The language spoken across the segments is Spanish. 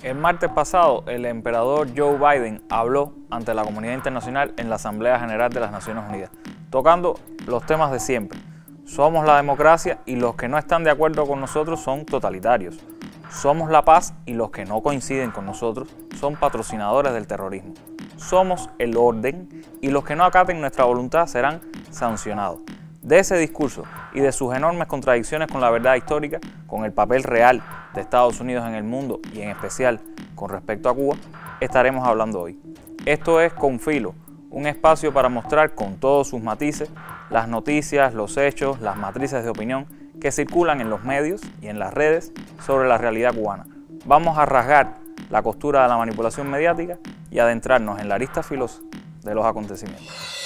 El martes pasado, el emperador Joe Biden habló ante la comunidad internacional en la Asamblea General de las Naciones Unidas, tocando los temas de siempre. Somos la democracia y los que no están de acuerdo con nosotros son totalitarios. Somos la paz y los que no coinciden con nosotros son patrocinadores del terrorismo. Somos el orden y los que no acaten nuestra voluntad serán sancionados. De ese discurso y de sus enormes contradicciones con la verdad histórica, con el papel real de Estados Unidos en el mundo y en especial con respecto a Cuba, estaremos hablando hoy. Esto es Con Filo, un espacio para mostrar con todos sus matices las noticias, los hechos, las matrices de opinión que circulan en los medios y en las redes sobre la realidad cubana. Vamos a rasgar la costura de la manipulación mediática y adentrarnos en la arista filosa de los acontecimientos.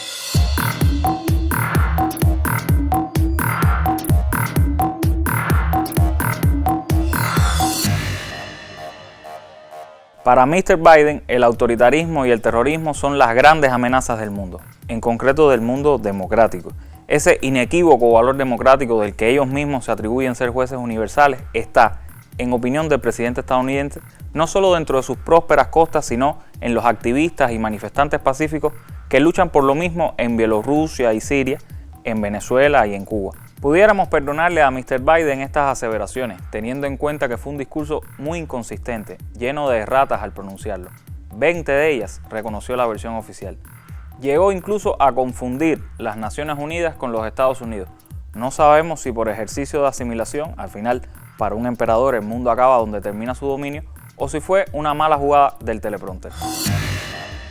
Para Mr. Biden, el autoritarismo y el terrorismo son las grandes amenazas del mundo, en concreto del mundo democrático. Ese inequívoco valor democrático del que ellos mismos se atribuyen ser jueces universales está, en opinión del presidente estadounidense, no solo dentro de sus prósperas costas, sino en los activistas y manifestantes pacíficos que luchan por lo mismo en Bielorrusia y Siria, en Venezuela y en Cuba. Pudiéramos perdonarle a Mr. Biden estas aseveraciones, teniendo en cuenta que fue un discurso muy inconsistente, lleno de erratas al pronunciarlo. 20 de ellas reconoció la versión oficial. Llegó incluso a confundir las Naciones Unidas con los Estados Unidos. No sabemos si por ejercicio de asimilación, al final, para un emperador el mundo acaba donde termina su dominio, o si fue una mala jugada del teleprompter.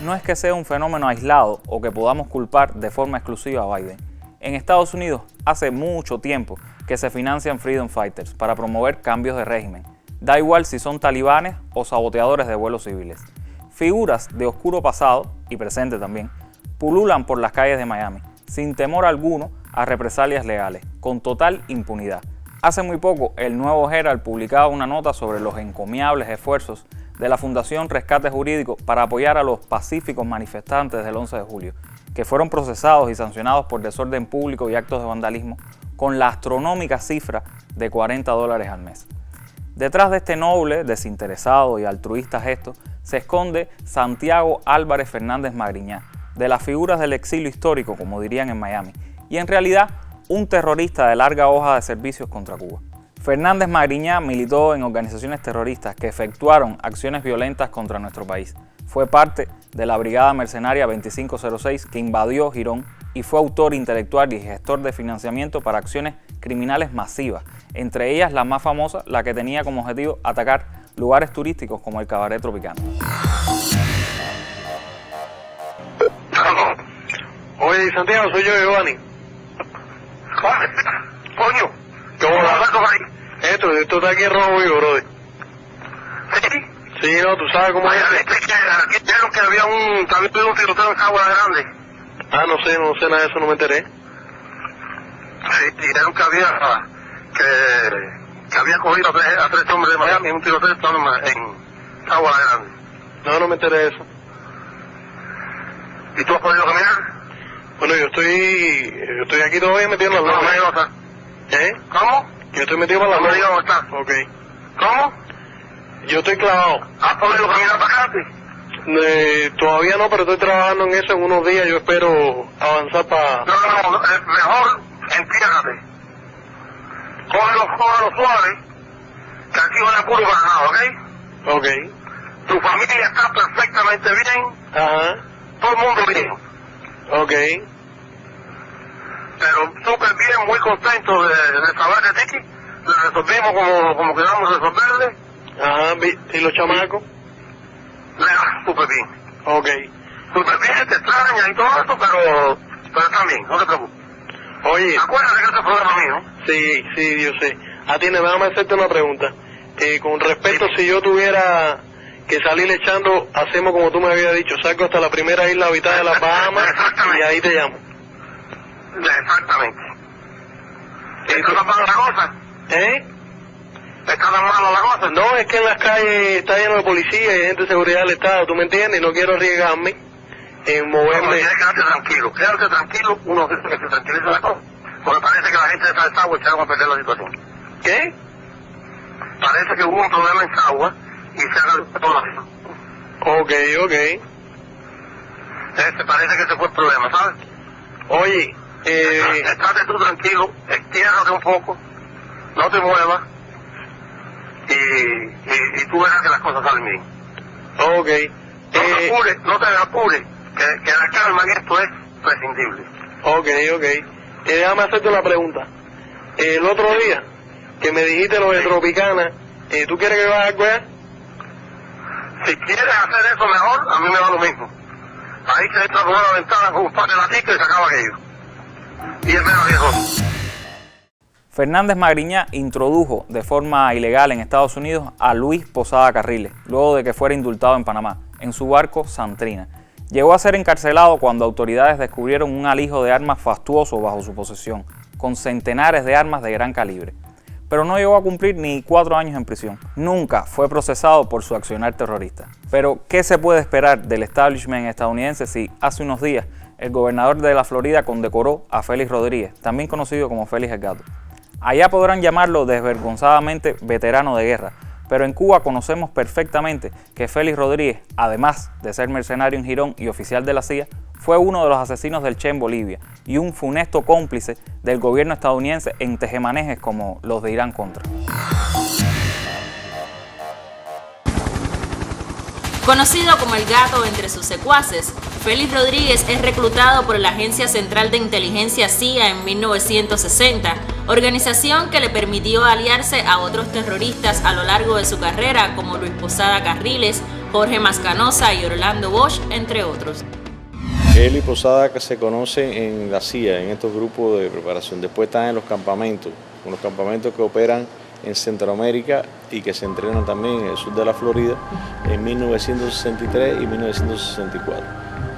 No es que sea un fenómeno aislado o que podamos culpar de forma exclusiva a Biden. En Estados Unidos hace mucho tiempo que se financian Freedom Fighters para promover cambios de régimen. Da igual si son talibanes o saboteadores de vuelos civiles. Figuras de oscuro pasado, y presente también, pululan por las calles de Miami, sin temor alguno a represalias legales, con total impunidad. Hace muy poco, el Nuevo Herald publicaba una nota sobre los encomiables esfuerzos de la Fundación Rescate Jurídico para apoyar a los pacíficos manifestantes del 11 de julio, que fueron procesados y sancionados por desorden público y actos de vandalismo con la astronómica cifra de $40 al mes. Detrás de este noble, desinteresado y altruista gesto se esconde Santiago Álvarez Fernández Magriñá, de las figuras del exilio histórico, como dirían en Miami, y en realidad un terrorista de larga hoja de servicios contra Cuba. Fernández Magriñá militó en organizaciones terroristas que efectuaron acciones violentas contra nuestro país. Fue parte de la Brigada Mercenaria 2506 que invadió Girón y fue autor intelectual y gestor de financiamiento para acciones criminales masivas, entre ellas la más famosa, la que tenía como objetivo atacar lugares turísticos como el Cabaret Tropicana. Oye, Santiago, soy yo, Giovanni. Coño, ¿Cómo ¿cómo va? vas ahí? Esto está aquí en rojo vivo, brother. Sí. Sí, no, tú sabes cómo Oye, es. aquí dijeron que había un tiroteo en Agua Grande. Ah, no sé nada de eso, no me enteré. Sí, dijeron que había cogido a tres hombres de Miami en un tiroteo en Agua Grande. No me enteré de eso. ¿Y tú has podido caminar? Bueno, yo estoy aquí todavía metido en la No, lona. me digas dónde ¿Eh? está. ¿Cómo? Yo estoy metido para la No me digas lona. dónde está. Ok. ¿Cómo? Yo estoy clavado. ¿Has podido caminar para acá? Todavía no, pero estoy trabajando en eso en unos días. Yo espero avanzar para... No, mejor entiérdate. Cógelo suave, que aquí van a puro ganado, ¿ok? Ok. Tu familia está perfectamente bien, Ajá. todo el mundo bien. Ok. Pero súper bien, muy contento de saber de ti. Le resolvimos como quedamos resolverle. Ajá. ¿Y los chamacos? Súper bien. Ok. Súper bien, te extraña y todo eso, pero está bien, no te preocupes. Oye. Acuérdate que este es problema mío. Sí, yo sé. Déjame hacerte una pregunta. Con respecto, si yo tuviera que salir echando, hacemos como tú me habías dicho, salgo hasta la primera isla habitada de las Bahamas y ahí te llamo. Exactamente. ¿Está tan mala la cosa? ¿Está tan mala la cosa? No, es que en las calles está lleno de policía y gente de seguridad del Estado, ¿tú me entiendes? Y no quiero arriesgarme en moverme. No, quédate tranquilo, uno que se tranquiliza la cosa. Porque parece que la gente de Sagua echaron a perder la situación. ¿Qué? Parece que hubo un problema en Sagua y se haga toda la vida. Ok. Parece que ese fue el problema, ¿sabes? Oye, estate tú tranquilo, estiérrate un poco, no te muevas y tú verás que las cosas salen bien. ok. No te apures, que la calma en esto es prescindible. Ok. Déjame hacerte una pregunta. El otro día que me dijiste lo de Tropicana, ¿tú quieres que vaya a Goya? Si quieres hacer eso mejor, a mí me da lo mismo. Ahí se entra por una ventana con un par de latitos y se acaba aquello. Y es menos riesgoso. Fernández Magriñá introdujo de forma ilegal en Estados Unidos a Luis Posada Carriles, luego de que fuera indultado en Panamá, en su barco Santrina. Llegó a ser encarcelado cuando autoridades descubrieron un alijo de armas fastuoso bajo su posesión, con centenares de armas de gran calibre. Pero no llegó a cumplir ni 4 años en prisión. Nunca fue procesado por su accionar terrorista. Pero, ¿qué se puede esperar del establishment estadounidense si hace unos días el gobernador de la Florida condecoró a Félix Rodríguez, también conocido como Félix el Gato? Allá podrán llamarlo desvergonzadamente veterano de guerra, pero en Cuba conocemos perfectamente que Félix Rodríguez, además de ser mercenario en Girón y oficial de la CIA, fue uno de los asesinos del Che en Bolivia y un funesto cómplice del gobierno estadounidense en tejemanejes como los de Irán-Contra. Conocido como el Gato entre sus secuaces, Félix Rodríguez es reclutado por la Agencia Central de Inteligencia CIA en 1960, organización que le permitió aliarse a otros terroristas a lo largo de su carrera como Luis Posada Carriles, Jorge Mascanosa y Orlando Bosch, entre otros. Él y Posada que se conocen en la CIA, en estos grupos de preparación. Después están en los campamentos que operan en Centroamérica y que se entrenan también en el sur de la Florida en 1963 y 1964.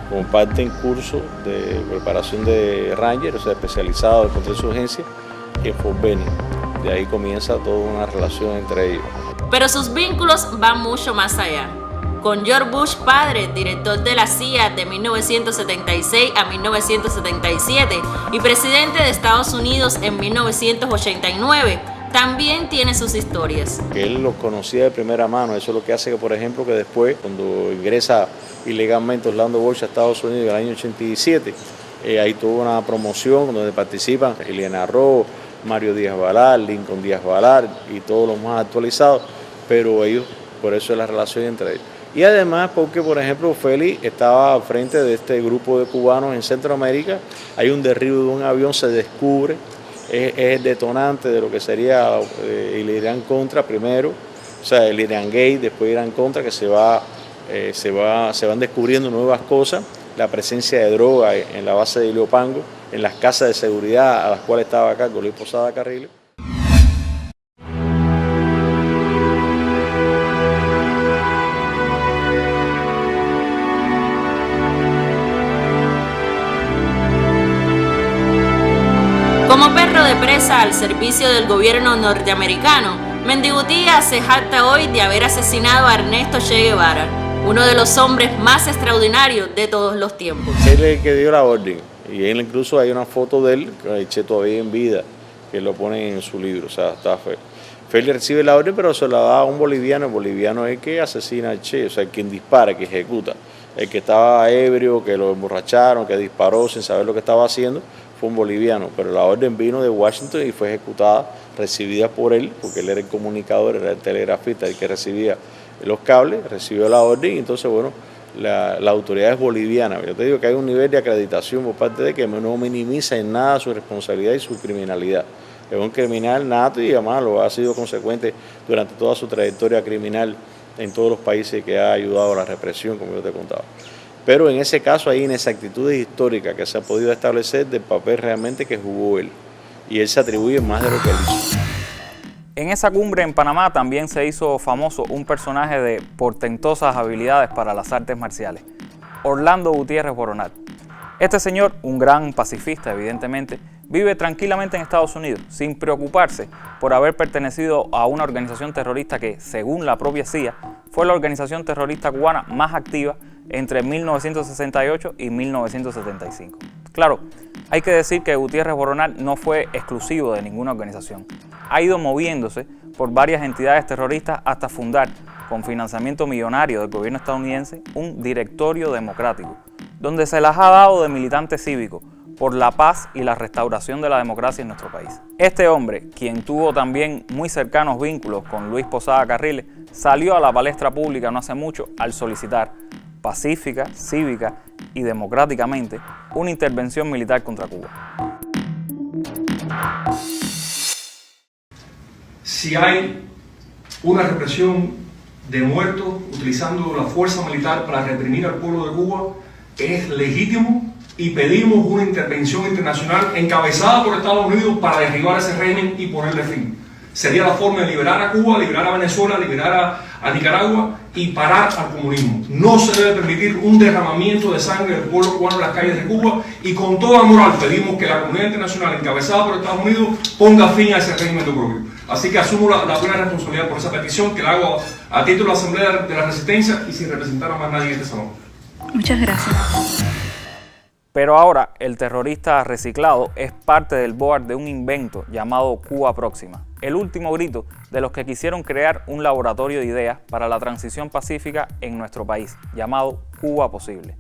Comparten cursos de preparación de Ranger, o sea, especializados en contrainsurgencia, en Fort Benning. De ahí comienza toda una relación entre ellos. Pero sus vínculos van mucho más allá. Con George Bush padre, director de la CIA de 1976 a 1977 y presidente de Estados Unidos en 1989, también tiene sus historias. Que él los conocía de primera mano, eso es lo que hace que, por ejemplo, que después, cuando ingresa ilegalmente Orlando Bosch a Estados Unidos en el año 87, ahí tuvo una promoción donde participan Eliana Rowe, Mario Díaz Balar, Lincoln Díaz Balar y todos los más actualizados, pero ellos, por eso es la relación entre ellos. Y además porque, por ejemplo, Félix estaba al frente de este grupo de cubanos en Centroamérica, hay un derribo de un avión, se descubre, es el detonante de lo que sería el Irán-Contra primero, o sea, el Irán-Gate, después Irán-Contra, que se van descubriendo nuevas cosas, la presencia de droga en la base de Iliopango, en las casas de seguridad a las cuales estaba a cargo Luis Posada Carriles. Como perro de presa al servicio del gobierno norteamericano, Mendigutía se jacta hoy de haber asesinado a Ernesto Che Guevara, uno de los hombres más extraordinarios de todos los tiempos. Él es el que dio la orden, y él incluso hay una foto de él, el Che todavía en vida, que lo pone en su libro, o sea, está feo. Félix recibe la orden, pero se la da a un boliviano. El boliviano es el que asesina al Che, o sea, quien dispara, que ejecuta. El que estaba ebrio, que lo emborracharon, que disparó sin saber lo que estaba haciendo, fue un boliviano. Pero la orden vino de Washington y fue ejecutada, recibida por él, porque él era el comunicador, era el telegrafista, el que recibía los cables, recibió la orden y entonces, bueno, la autoridad es boliviana. Yo te digo que hay un nivel de acreditación por parte de que no minimiza en nada su responsabilidad y su criminalidad. Es un criminal nato y además lo ha sido consecuente durante toda su trayectoria criminal en todos los países que ha ayudado a la represión, como yo te contaba. Pero en ese caso hay inexactitudes históricas que se ha podido establecer del papel realmente que jugó él. Y él se atribuye más de lo que él hizo. En esa cumbre en Panamá también se hizo famoso un personaje de portentosas habilidades para las artes marciales, Orlando Gutiérrez Boronat. Este señor, un gran pacifista evidentemente, vive tranquilamente en Estados Unidos, sin preocuparse por haber pertenecido a una organización terrorista que, según la propia CIA, fue la organización terrorista cubana más activa entre 1968 y 1975. Claro, hay que decir que Gutiérrez Boronat no fue exclusivo de ninguna organización. Ha ido moviéndose por varias entidades terroristas hasta fundar con financiamiento millonario del gobierno estadounidense, un directorio democrático, donde se las ha dado de militante cívico por la paz y la restauración de la democracia en nuestro país. Este hombre, quien tuvo también muy cercanos vínculos con Luis Posada Carriles, salió a la palestra pública no hace mucho al solicitar pacífica, cívica y democráticamente una intervención militar contra Cuba. Si hay una represión de muertos utilizando la fuerza militar para reprimir al pueblo de Cuba, es legítimo y pedimos una intervención internacional encabezada por Estados Unidos para derribar ese régimen y ponerle fin. Sería la forma de liberar a Cuba, liberar a Venezuela, liberar a Nicaragua y parar al comunismo. No se debe permitir un derramamiento de sangre del pueblo cubano en las calles de Cuba, y con toda moral pedimos que la comunidad internacional encabezada por Estados Unidos ponga fin a ese régimen de oprobio. Así que asumo la plena responsabilidad por esa petición, que la hago a título de la Asamblea de la Resistencia y sin representar a más nadie en este salón. Muchas gracias. Pero ahora el terrorista reciclado es parte del board de un invento llamado Cuba Próxima, el último grito de los que quisieron crear un laboratorio de ideas para la transición pacífica en nuestro país, llamado Cuba Posible.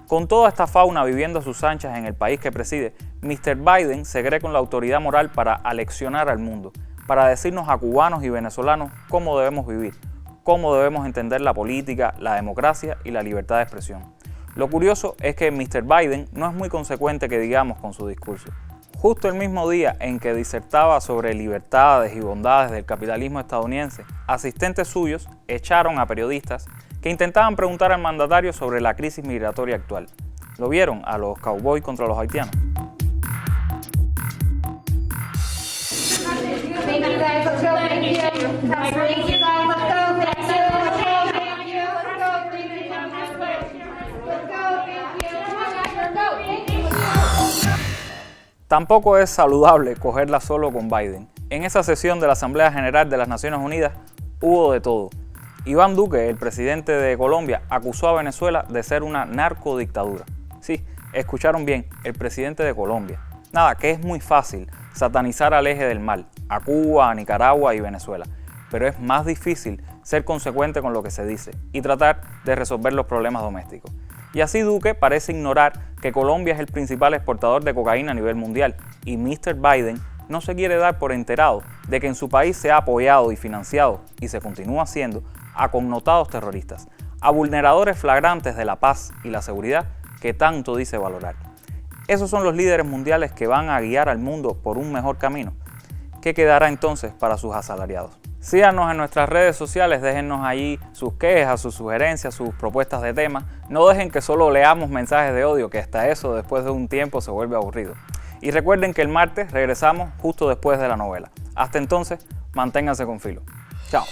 Con toda esta fauna viviendo a sus anchas en el país que preside, Mr. Biden se cree con la autoridad moral para aleccionar al mundo, para decirnos a cubanos y venezolanos cómo debemos vivir, cómo debemos entender la política, la democracia y la libertad de expresión. Lo curioso es que Mr. Biden no es muy consecuente, que digamos, con su discurso. Justo el mismo día en que disertaba sobre libertades y bondades del capitalismo estadounidense, asistentes suyos echaron a periodistas que intentaban preguntar al mandatario sobre la crisis migratoria actual. ¿Lo vieron a los cowboys contra los haitianos? Tampoco es saludable cogerla solo con Biden. En esa sesión de la Asamblea General de las Naciones Unidas hubo de todo. Iván Duque, el presidente de Colombia, acusó a Venezuela de ser una narcodictadura. Sí, escucharon bien, el presidente de Colombia. Nada, que es muy fácil satanizar al eje del mal, a Cuba, a Nicaragua y Venezuela. Pero es más difícil ser consecuente con lo que se dice y tratar de resolver los problemas domésticos. Y así Duque parece ignorar que Colombia es el principal exportador de cocaína a nivel mundial, y Mr. Biden no se quiere dar por enterado de que en su país se ha apoyado y financiado, y se continúa haciendo, a connotados terroristas, a vulneradores flagrantes de la paz y la seguridad que tanto dice valorar. Esos son los líderes mundiales que van a guiar al mundo por un mejor camino. ¿Qué quedará entonces para sus asalariados? Síganos en nuestras redes sociales, déjennos allí sus quejas, sus sugerencias, sus propuestas de temas. No dejen que solo leamos mensajes de odio, que hasta eso después de un tiempo se vuelve aburrido. Y recuerden que el martes regresamos justo después de la novela. Hasta entonces, manténganse con filo. Chao.